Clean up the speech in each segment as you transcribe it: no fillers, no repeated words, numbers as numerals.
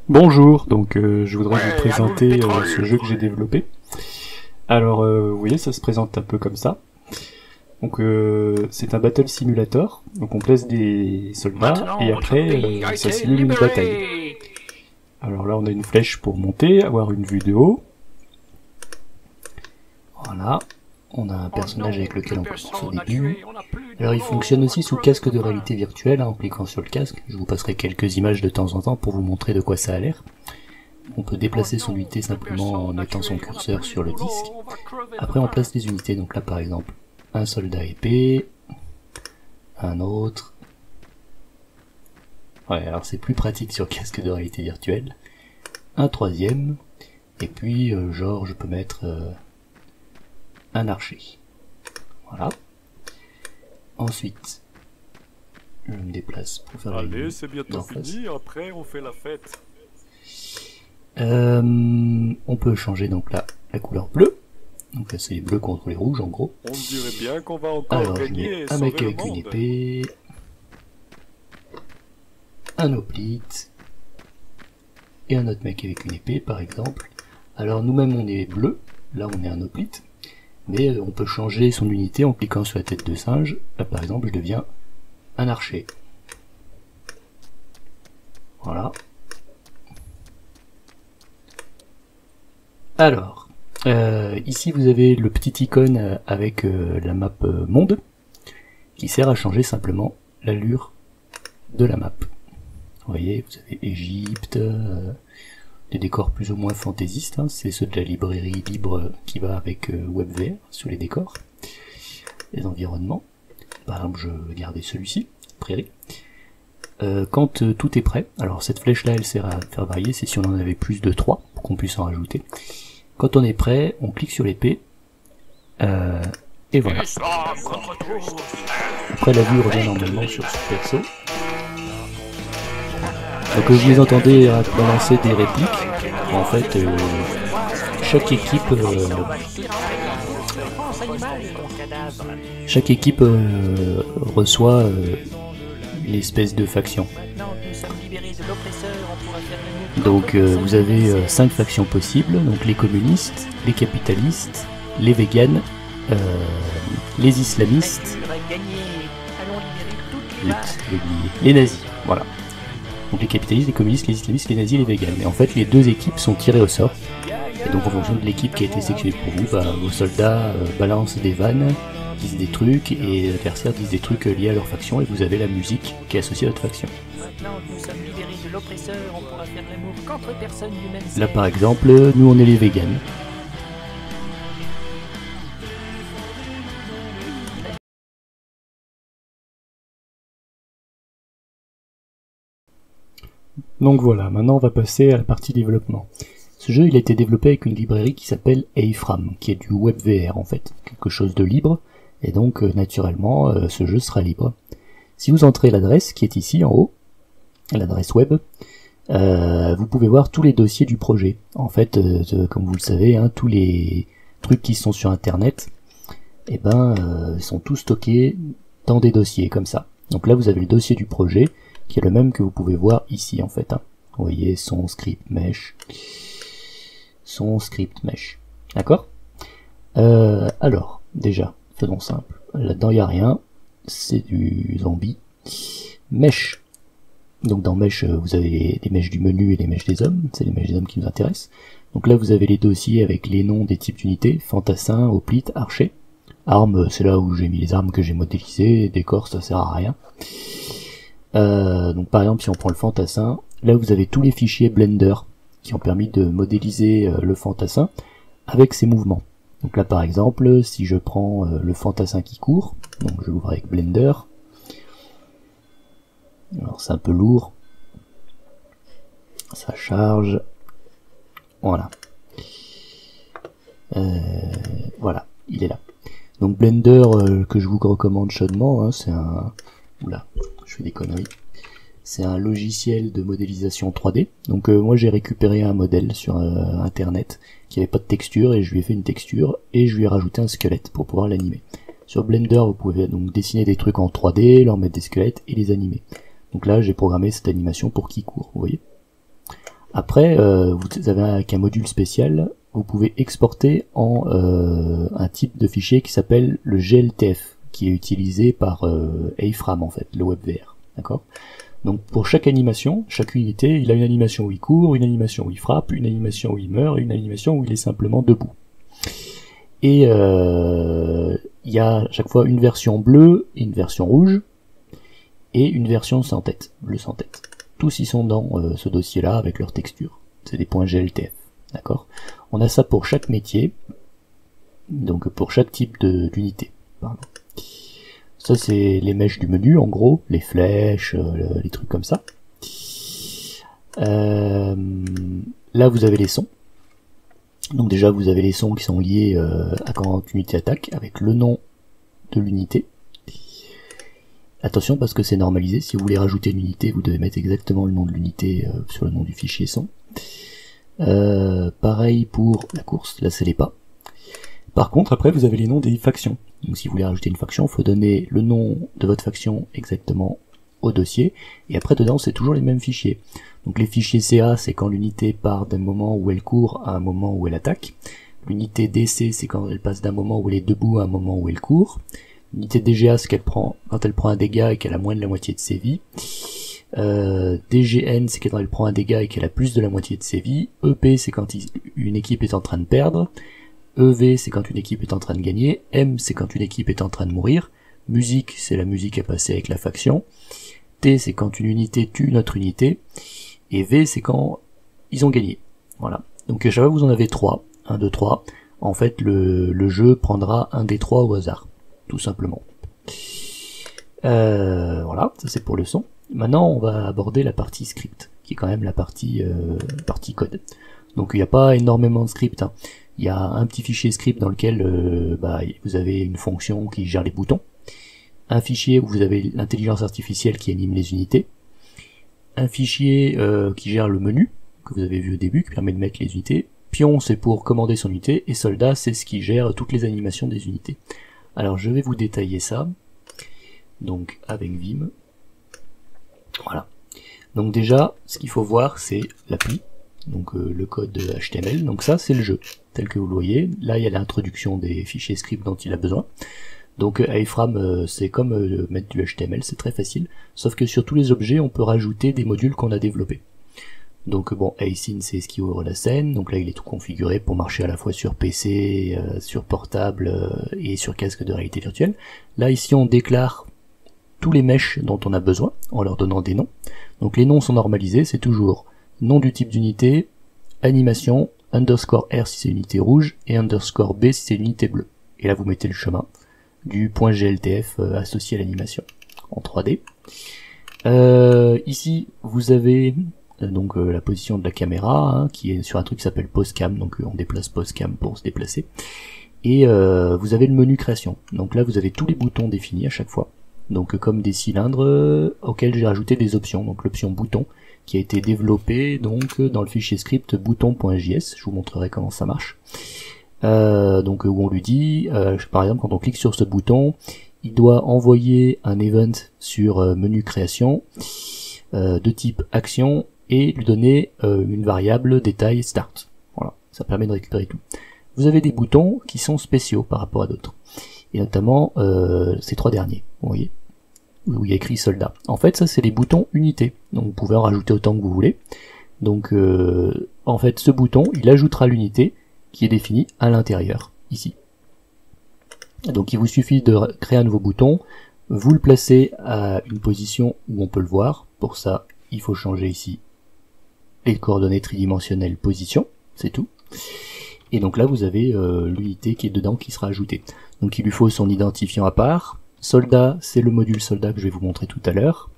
Bonjour, donc je voudrais vous présenter ce jeu que j'ai développé. Alors vous voyez, ça se présente un peu comme ça. Donc c'est un battle simulator, donc on place des soldats et après ça simule une bataille. Alors là on a une flèche pour monter, avoir une vue de haut. Voilà, on a un personnage avec lequel on commence au début. Alors il fonctionne aussi sous casque de réalité virtuelle, en cliquant sur le casque. Je vous passerai quelques images de temps en temps pour vous montrer de quoi ça a l'air. On peut déplacer son unité simplement en mettant son curseur sur le disque. Après on place les unités, donc là par exemple un soldat épée, un autre. Ouais, alors c'est plus pratique sur casque de réalité virtuelle. Un troisième, et puis genre je peux mettre un archer. Voilà. Ensuite, je me déplace pour faire Allez, c'est bientôt fini, après on fait la fête. On peut changer donc là la couleur bleue. Donc là c'est les bleus contre les rouges en gros. On dirait bien qu'on va encore alors, gagner et un mec sauver avec le une monde. épée, un hoplite, et un autre mec avec une épée par exemple. Alors nous-mêmes on est bleu, là on est un hoplite, mais on peut changer son unité en cliquant sur la tête de singe. Là par exemple je deviens un archer. Voilà. Alors, ici vous avez le petit icône avec la map monde, qui sert à changer simplement l'allure de la map. Vous voyez, vous avez Égypte, des décors plus ou moins fantaisistes, hein, c'est ceux de la librairie libre qui va avec WebVR sur les décors, les environnements. Par exemple, je vais garder celui-ci, prairie. Quand tout est prêt, alors cette flèche là elle sert à faire varier, c'est si on en avait plus de 3 pour qu'on puisse en rajouter. Quand on est prêt, on clique sur l'épée, et voilà. Après la vue revient normalement sur ce perso. Donc vous les entendez balancer des répliques. En fait, chaque équipe reçoit l'espèce de faction. Donc vous avez 5 factions possibles, donc les communistes, les capitalistes, les véganes, les islamistes, les nazis, voilà. Donc les capitalistes, les communistes, les islamistes, les nazis et les véganes. Et en fait les deux équipes sont tirées au sort. Et donc en fonction de l'équipe qui a été sélectionnée pour vous, bah, vos soldats balancent des vannes, disent des trucs, et l'adversaire disent des trucs liés à leur faction, et vous avez la musique qui est associée à votre faction. Maintenant que nous sommes libérés de l'oppresseur, on pourra faire l'amour qu'entre personnes du même sexe. Là par exemple, nous on est les véganes. Donc voilà, maintenant on va passer à la partie développement. Ce jeu il a été développé avec une librairie qui s'appelle AFRAM, qui est du WebVR en fait, quelque chose de libre, et donc naturellement ce jeu sera libre. Si vous entrez l'adresse qui est ici en haut, l'adresse web, vous pouvez voir tous les dossiers du projet. En fait, comme vous le savez, hein, tous les trucs qui sont sur internet, eh ben, sont tous stockés dans des dossiers comme ça. Donc là vous avez le dossier du projet, qui est le même que vous pouvez voir ici en fait. Hein. Vous voyez son script mesh. D'accord. Alors, déjà, faisons simple. Là-dedans il n'y a rien. C'est du zombie. Mesh. Donc dans Mesh, vous avez les mèches du menu et les mèches des hommes. C'est les mèches des hommes qui nous intéressent. Donc là vous avez les dossiers avec les noms des types d'unités. Fantassin, hoplite, archer. Armes, c'est là où j'ai mis les armes que j'ai modélisées. Décor, ça sert à rien. Donc par exemple si on prend le fantassin, là vous avez tous les fichiers Blender qui ont permis de modéliser le fantassin avec ses mouvements. Donc là par exemple si je prends le fantassin qui court, donc je l'ouvre avec Blender, alors c'est un peu lourd, ça charge, voilà, voilà, il est là. Donc Blender que je vous recommande chaudement, hein, c'est un... Oula, je fais des conneries. C'est un logiciel de modélisation 3D. Donc moi j'ai récupéré un modèle sur internet qui avait pas de texture et je lui ai fait une texture et je lui ai rajouté un squelette pour pouvoir l'animer. Sur Blender vous pouvez donc dessiner des trucs en 3D, leur mettre des squelettes et les animer. Donc là j'ai programmé cette animation pour qu'il court, vous voyez. Après, vous avez avec un module spécial, vous pouvez exporter en un type de fichier qui s'appelle le GLTF, qui est utilisé par AFRAM en fait, le WebVR. D'accord? Donc pour chaque animation, chaque unité, il a une animation où il court, une animation où il frappe, une animation où il meurt, et une animation où il est simplement debout. Et il y a à chaque fois une version bleue, une version rouge, et une version sans tête, bleu sans tête. Tous ils sont dans ce dossier-là avec leur texture. C'est des points GLTF, d'accord? On a ça pour chaque métier, donc pour chaque type d'unité. Ça c'est les mèches du menu, en gros, les flèches, les trucs comme ça. Là vous avez les sons. Donc déjà vous avez les sons qui sont liés à quand l'unité attaque, avec le nom de l'unité. Attention parce que c'est normalisé, si vous voulez rajouter une unité, vous devez mettre exactement le nom de l'unité sur le nom du fichier son. Pareil pour la course, là c'est les pas. Par contre après vous avez les noms des factions. Donc si vous voulez rajouter une faction, il faut donner le nom de votre faction exactement au dossier, et après dedans c'est toujours les mêmes fichiers. Donc les fichiers CA c'est quand l'unité part d'un moment où elle court à un moment où elle attaque. L'unité DC c'est quand elle passe d'un moment où elle est debout à un moment où elle court. L'unité DGA c'est quand elle prend un dégât et qu'elle a moins de la moitié de ses vies. DGN c'est quand elle prend un dégât et qu'elle a plus de la moitié de ses vies. EP c'est quand une équipe est en train de perdre. EV c'est quand une équipe est en train de gagner. M c'est quand une équipe est en train de mourir. Musique c'est la musique à passer avec la faction. T c'est quand une unité tue une autre unité. Et V c'est quand ils ont gagné. Voilà. Donc à chaque fois vous en avez 3. 1, 2, 3. En fait le jeu prendra un des 3 au hasard. Tout simplement. Voilà, ça c'est pour le son. Maintenant on va aborder la partie script, qui est quand même la partie code. Donc il n'y a pas énormément de script, hein. Il y a un petit fichier script dans lequel vous avez une fonction qui gère les boutons, un fichier où vous avez l'intelligence artificielle qui anime les unités, un fichier qui gère le menu, que vous avez vu au début, qui permet de mettre les unités, pion c'est pour commander son unité, et soldat c'est ce qui gère toutes les animations des unités. Alors je vais vous détailler ça, donc avec Vim. Voilà. Donc déjà, ce qu'il faut voir c'est l'appli, donc le code HTML, donc ça c'est le jeu, tel que vous le voyez. Là il y a l'introduction des fichiers script dont il a besoin. Donc AFRAM c'est comme mettre du HTML, c'est très facile, sauf que sur tous les objets on peut rajouter des modules qu'on a développés. Donc bon, async c'est ce qui ouvre la scène, donc là il est tout configuré pour marcher à la fois sur PC, sur portable et sur casque de réalité virtuelle. Là ici on déclare tous les meshes dont on a besoin en leur donnant des noms. Donc les noms sont normalisés, c'est toujours nom du type d'unité, animation, underscore R si c'est une unité rouge, et underscore B si c'est une unité bleue. Et là vous mettez le chemin du point GLTF associé à l'animation en 3D. Ici vous avez donc la position de la caméra hein, qui est sur un truc qui s'appelle pose cam, donc on déplace pose cam pour se déplacer. Et vous avez le menu création. Donc là vous avez tous les boutons définis à chaque fois. Donc comme des cylindres auxquels j'ai rajouté des options. Donc l'option bouton qui a été développée donc dans le fichier script bouton.js. Je vous montrerai comment ça marche. Donc où on lui dit, par exemple quand on clique sur ce bouton, il doit envoyer un event sur menu création de type action et lui donner une variable détail start. Voilà, ça permet de récupérer tout. Vous avez des boutons qui sont spéciaux par rapport à d'autres. Et notamment ces 3 derniers, vous voyez, où il y a écrit soldat. En fait ça c'est les boutons unités, donc vous pouvez en rajouter autant que vous voulez. Donc en fait ce bouton il ajoutera l'unité qui est définie à l'intérieur, ici. Donc il vous suffit de créer un nouveau bouton, vous le placez à une position où on peut le voir. Pour ça il faut changer ici les coordonnées tridimensionnelles position, c'est tout. Et donc là vous avez l'unité qui est dedans qui sera ajoutée. Donc il lui faut son identifiant à part. Soldat, c'est le module soldat que je vais vous montrer tout à l'heure,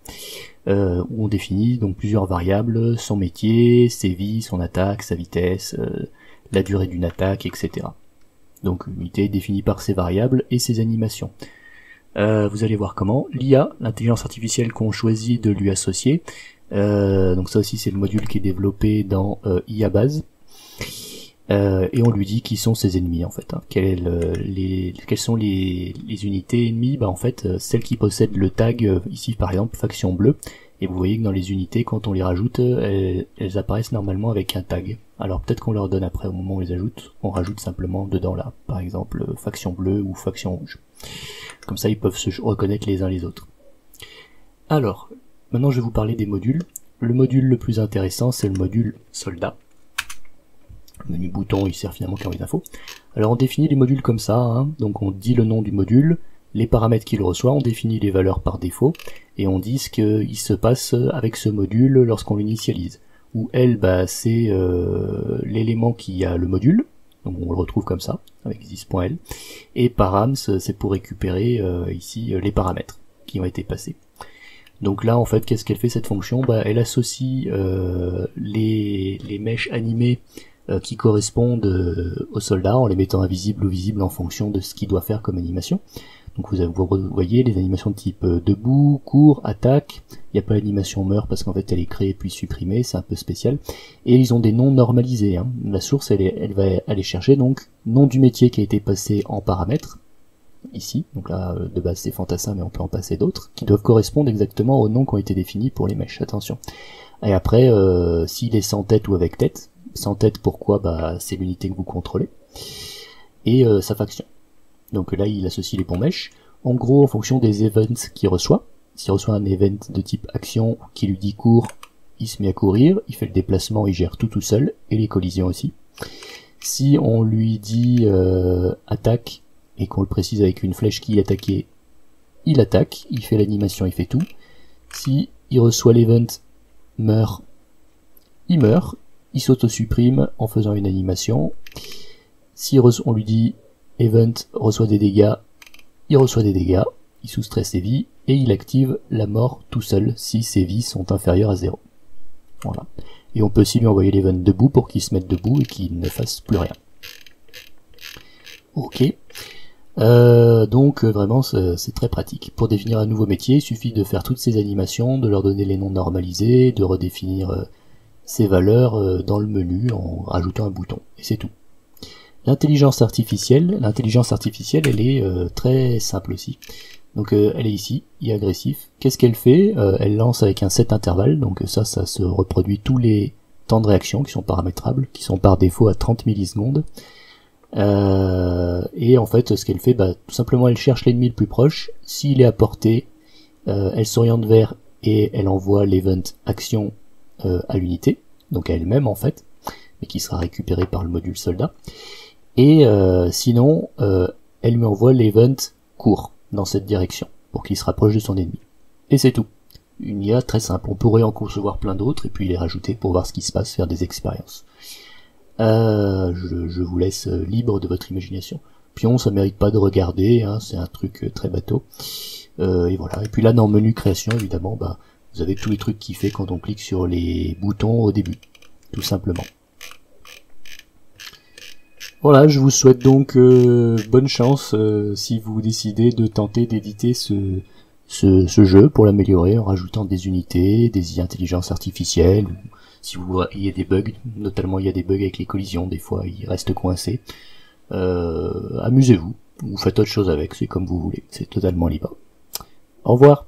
où on définit donc plusieurs variables, son métier, ses vies, son attaque, sa vitesse, la durée d'une attaque, etc. Donc l'unité est définie par ses variables et ses animations. Vous allez voir comment. L'IA, l'intelligence artificielle qu'on choisit de lui associer, donc ça aussi c'est le module qui est développé dans IA Base. Et on lui dit qui sont ses ennemis en fait, hein. Quelles sont les unités ennemies, bah en fait celles qui possèdent le tag ici par exemple faction bleue et vous voyez que dans les unités, quand on les rajoute, elles apparaissent normalement avec un tag. Alors peut-être qu'on leur donne après au moment où on les ajoute, on rajoute simplement dedans là, par exemple faction bleue ou faction rouge. Comme ça ils peuvent se reconnaître les uns les autres. Alors, maintenant je vais vous parler des modules. Le module le plus intéressant c'est le module soldat. Le menu bouton il sert finalement qu'à les infos. Alors on définit les modules comme ça, hein. Donc on dit le nom du module, les paramètres qu'il reçoit, on définit les valeurs par défaut, et on dit ce qu'il se passe avec ce module lorsqu'on l'initialise. Où L, bah, c'est l'élément qui a le module, donc on le retrouve comme ça, avec this.L, et params, c'est pour récupérer ici les paramètres qui ont été passés. Donc là, en fait, qu'est-ce qu'elle fait cette fonction? Bah, elle associe les mèches animées qui correspondent aux soldats en les mettant invisibles ou visibles en fonction de ce qu'il doit faire comme animation. Donc vous voyez les animations de type debout, court, attaque. Il n'y a pas l'animation meurt parce qu'en fait elle est créée puis supprimée, c'est un peu spécial. Et ils ont des noms normalisés, hein. La source elle va aller chercher donc nom du métier qui a été passé en paramètres, ici, donc là de base c'est fantassin mais on peut en passer d'autres, qui doivent correspondre exactement aux noms qui ont été définis pour les mèches, attention. Et après, s'il est sans tête ou avec tête, sans tête pourquoi? Bah c'est l'unité que vous contrôlez, et sa faction. Donc là, il associe les bons mèches. En gros, en fonction des events qu'il reçoit, s'il reçoit un event de type action qui lui dit cours, il se met à courir, il fait le déplacement, il gère tout seul, et les collisions aussi. Si on lui dit attaque, et qu'on le précise avec une flèche qui attaquait, il attaque, il fait l'animation, il fait tout. Si il reçoit l'event meurt, il s'auto-supprime en faisant une animation. Si on lui dit event reçoit des dégâts, il reçoit des dégâts, il soustrait ses vies, et il active la mort tout seul si ses vies sont inférieures à 0. Voilà. Et on peut aussi lui envoyer l'event debout pour qu'il se mette debout et qu'il ne fasse plus rien. Ok. Donc vraiment c'est très pratique. Pour définir un nouveau métier, il suffit de faire toutes ces animations, de leur donner les noms normalisés, de redéfinir ces valeurs dans le menu en rajoutant un bouton. Et c'est tout. L'intelligence artificielle, elle est très simple aussi. Donc elle est ici, I agressif. Qu'est-ce qu'elle fait? Elle lance avec un set intervalle, donc ça se reproduit tous les temps de réaction qui sont paramétrables, qui sont par défaut à 30 millisecondes. Et en fait, ce qu'elle fait, bah, tout simplement, elle cherche l'ennemi le plus proche. S'il est à portée, elle s'oriente vers et elle envoie l'event action à l'unité, donc à elle-même en fait, mais qui sera récupéré par le module soldat. Et sinon, elle lui envoie l'event court dans cette direction, pour qu'il se rapproche de son ennemi. Et c'est tout. Une IA très simple. On pourrait en concevoir plein d'autres, et puis les rajouter pour voir ce qui se passe, faire des expériences. Je vous laisse libre de votre imagination. Pion, ça mérite pas de regarder, hein, c'est un truc très bateau. Et voilà. Et puis là, dans le menu création, évidemment, bah, vous avez tous les trucs qu'il fait quand on clique sur les boutons au début. Tout simplement. Voilà, je vous souhaite donc bonne chance si vous décidez de tenter d'éditer ce jeu pour l'améliorer en rajoutant des unités, des intelligences artificielles, ou si vous voyez des bugs, notamment il y a des bugs avec les collisions, des fois ils restent coincés. Amusez-vous, ou faites autre chose avec, c'est comme vous voulez, c'est totalement libre. Au revoir.